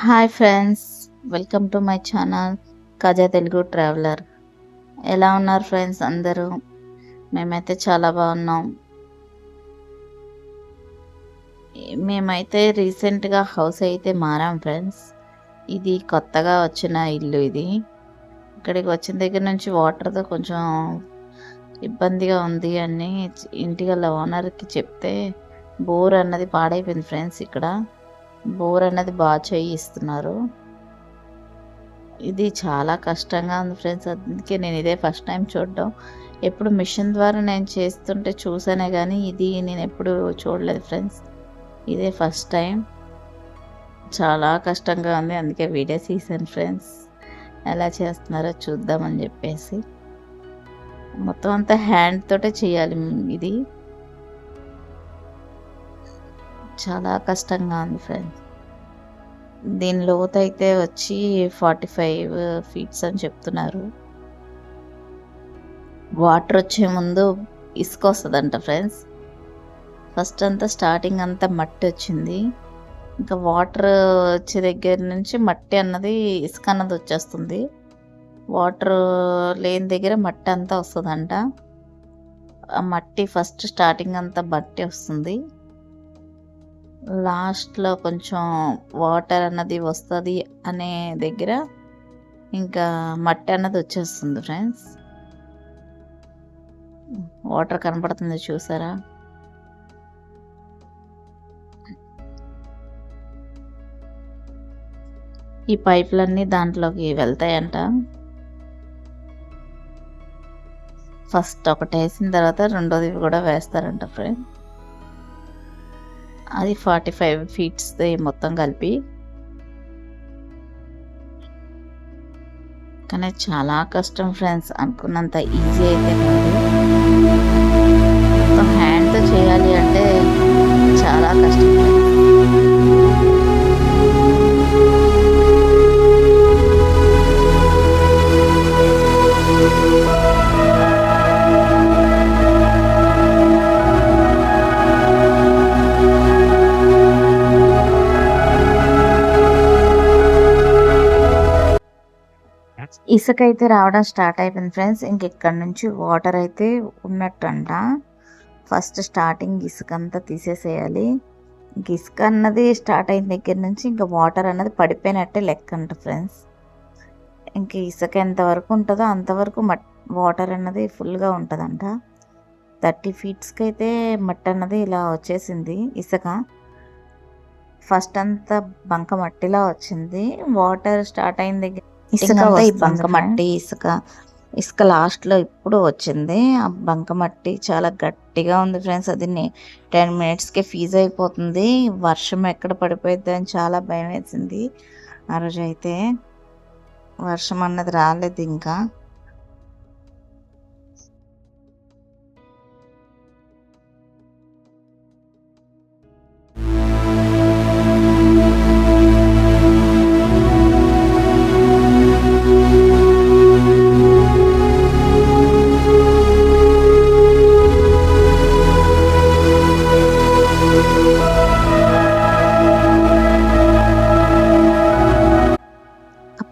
Hi friends, welcome to my channel Kaza Telugu traveller. ఎలా ఉన్నారు friends అందరూ? మేమైతే చాలా బాగున్నాం. మేమైతే రీసెంట్గా హౌస్ అయితే మారాం ఫ్రెండ్స్. ఇది కొత్తగా వచ్చిన ఇల్లు. ఇది ఇక్కడికి వచ్చిన దగ్గర నుంచి వాటర్తో కొంచెం ఇబ్బందిగా ఉంది అని ఇంటి గల ఓనర్కి చెప్తే బోర్ అన్నది పాడైపోయింది ఫ్రెండ్స్. ఇక్కడ బోర్ అన్నది బాగా చేయిస్తున్నారు. ఇది చాలా కష్టంగా ఉంది ఫ్రెండ్స్. అందుకే నేను ఇదే ఫస్ట్ టైం చూడడం. ఎప్పుడు మిషన్ ద్వారా నేను చేస్తుంటే చూసానే కానీ ఇది నేను ఎప్పుడు చూడలేదు ఫ్రెండ్స్. ఇదే ఫస్ట్ టైం. చాలా కష్టంగా ఉంది, అందుకే వీడియో తీసాను ఫ్రెండ్స్. ఎలా చేస్తున్నారో చూద్దామని చెప్పేసి. మొత్తం అంతా హ్యాండ్ తోటే చేయాలి. ఇది చాలా కష్టంగా ఉంది ఫ్రెండ్స్. దీని లోతు అయితే వచ్చి 45 ఫీట్స్ అని చెప్తున్నారు. వాటర్ వచ్చే ముందు ఇసుక వస్తుందంట ఫ్రెండ్స్. ఫస్ట్ అంతా స్టార్టింగ్ అంతా మట్టి వచ్చింది. ఇంకా వాటర్ వచ్చే దగ్గర నుంచి మట్టి అన్నది ఇసుక అన్నది వచ్చేస్తుంది. వాటర్ లేని దగ్గర మట్టి అంతా వస్తుందంట. ఆ మట్టి ఫస్ట్ స్టార్టింగ్ అంతా మట్టి వస్తుంది. లాస్ట్లో కొంచెం వాటర్ అన్నది వస్తుంది అనే దగ్గర ఇంకా మట్టి అన్నది వచ్చేస్తుంది ఫ్రెండ్స్. వాటర్ కనపడుతుంది చూసారా? ఈ పైపులన్నీ దాంట్లోకి వెళ్తాయంట. ఫస్ట్ ఒకటి వేసిన తర్వాత రెండోది కూడా వేస్తారంట ఫ్రెండ్స్. అది 45 ఫీట్స్ది మొత్తం కలిపి. కానీ చాలా కష్టం ఫ్రెండ్స్, అనుకున్నంత ఈజీ అయితే కాదు. మొత్తం హ్యాండ్తో చేయాలి అంటే చాలా కష్టం. ఇసుక అయితే రావడం స్టార్ట్ అయిపోయింది ఫ్రెండ్స్. ఇక్కడ నుంచి వాటర్ అయితే ఉన్నట్టంట. ఫస్ట్ స్టార్టింగ్ ఇసుక అంతా తీసేసేయాలి. ఇసుక అన్నది స్టార్ట్ అయిన దగ్గర నుంచి ఇంకా వాటర్ అన్నది పడిపోయినట్టే లెక్క అంట ఫ్రెండ్స్. ఇసుక ఎంతవరకు ఉంటుందో అంతవరకు వాటర్ అన్నది ఫుల్గా ఉంటుందంట. 30 ఫీట్స్కి అయితే మట్టి అన్నది ఇలా వచ్చేసింది. ఇసుక ఫస్ట్ అంతా బంక మట్టిలా వచ్చింది. వాటర్ స్టార్ట్ అయిన దగ్గర ఇసుక బంక మట్టి ఇసుక లాస్ట్లో ఇప్పుడు వచ్చింది. ఆ బంక మట్టి చాలా గట్టిగా ఉంది ఫ్రెండ్స్. అది 10 మినిట్స్కే ఫీజ్ అయిపోతుంది. వర్షం ఎక్కడ పడిపోయిద్ది అని చాలా భయం వేసింది. ఆ రోజు అయితే వర్షం అన్నది రాలేదు. ఇంకా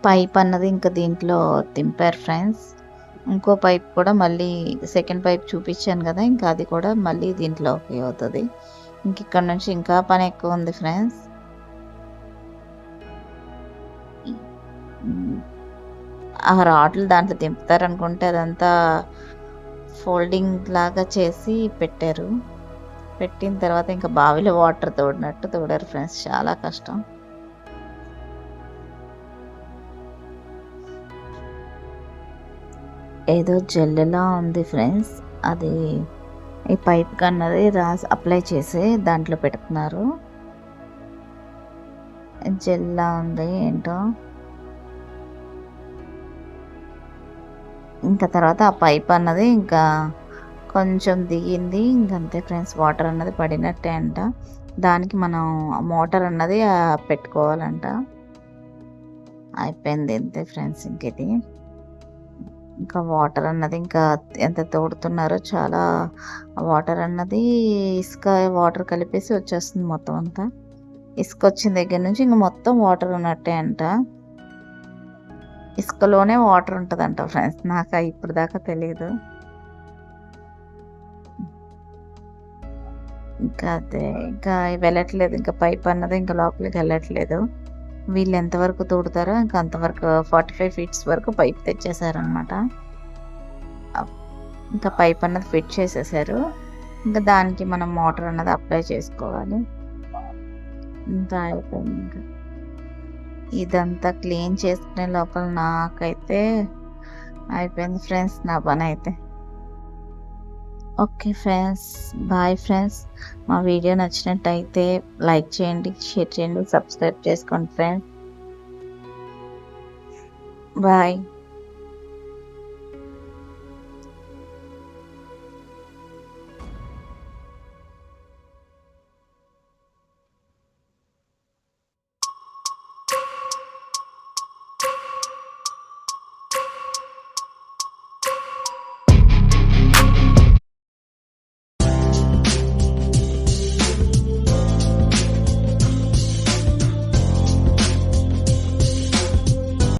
పైప్ అన్నది ఇంకా దీంట్లో తింపారు ఫ్రెండ్స్. ఇంకో పైప్ కూడా మళ్ళీ సెకండ్ పైప్ చూపించాను కదా, ఇంకా అది కూడా మళ్ళీ దీంట్లోకి అవుతుంది. ఇక్కడ నుంచి ఇంకా పని ఎక్కువ ఉంది ఫ్రెండ్స్. ఆ రాడ్లు దాంట్లో దింపుతారు అనుకుంటే అదంతా ఫోల్డింగ్ లాగా చేసి పెట్టారు. పెట్టిన తర్వాత ఇంకా బావిలో వాటర్ తోడినట్టు తోడారు ఫ్రెండ్స్. చాలా కష్టం. ఏదో జెల్లులా ఉంది ఫ్రెండ్స్. అది ఈ పైప్ కన్నది అప్లై చేసి దాంట్లో పెడుతున్నారు. జెల్లా ఉంది ఏంటో. ఇంకా తర్వాత ఆ పైప్ అన్నది ఇంకా కొంచెం దిగింది. ఇంకంతే ఫ్రెండ్స్, వాటర్ అన్నది పడినట్టే అంట. దానికి మనం మోటార్ అన్నది పెట్టుకోవాలంట. అయిపోయింది అంతే ఫ్రెండ్స్. ఇది ఇంకా వాటర్ అన్నది ఇంకా ఎంత తోడుతున్నారో చాలా వాటర్ అన్నది ఇసుక వాటర్ కలిపేసి వచ్చేస్తుంది మొత్తం అంతా. ఇసుక వచ్చిన దగ్గర నుంచి ఇంక మొత్తం వాటర్ ఉన్నట్టే అంట. ఇసుకలోనే వాటర్ ఉంటదంట ఫ్రెండ్స్. నాకు ఇప్పుడు దాకా తెలీదు. ఇంకా అదే ఇంకా వెళ్ళట్లేదు. ఇంకా పైప్ అన్నది ఇంకా లోపలికి వెళ్ళట్లేదు. వీళ్ళు ఎంతవరకు తోడుతారో ఇంకా అంతవరకు 45 ఫీట్స్ వరకు పైప్ తెచ్చేసారనమాట. ఇంకా పైప్ అన్నది ఫిట్ చేసేసారు. ఇంకా దానికి మనం మోటార్ అన్నది అప్లై చేసుకోవాలి. ఇంత అయిపోయింది. ఇంకా ఇదంతా క్లీన్ చేసుకునే లోపల నాకైతే అయిపోయింది ఫ్రెండ్స్ నా పని అయితే. Okay friends, bye friends. మా వీడియో నచ్చినట్టయితే లైక్ చేయండి, షేర్ చేయండి, సబ్స్క్రైబ్ చేసుకోండి ఫ్రెండ్స్. బాయ్.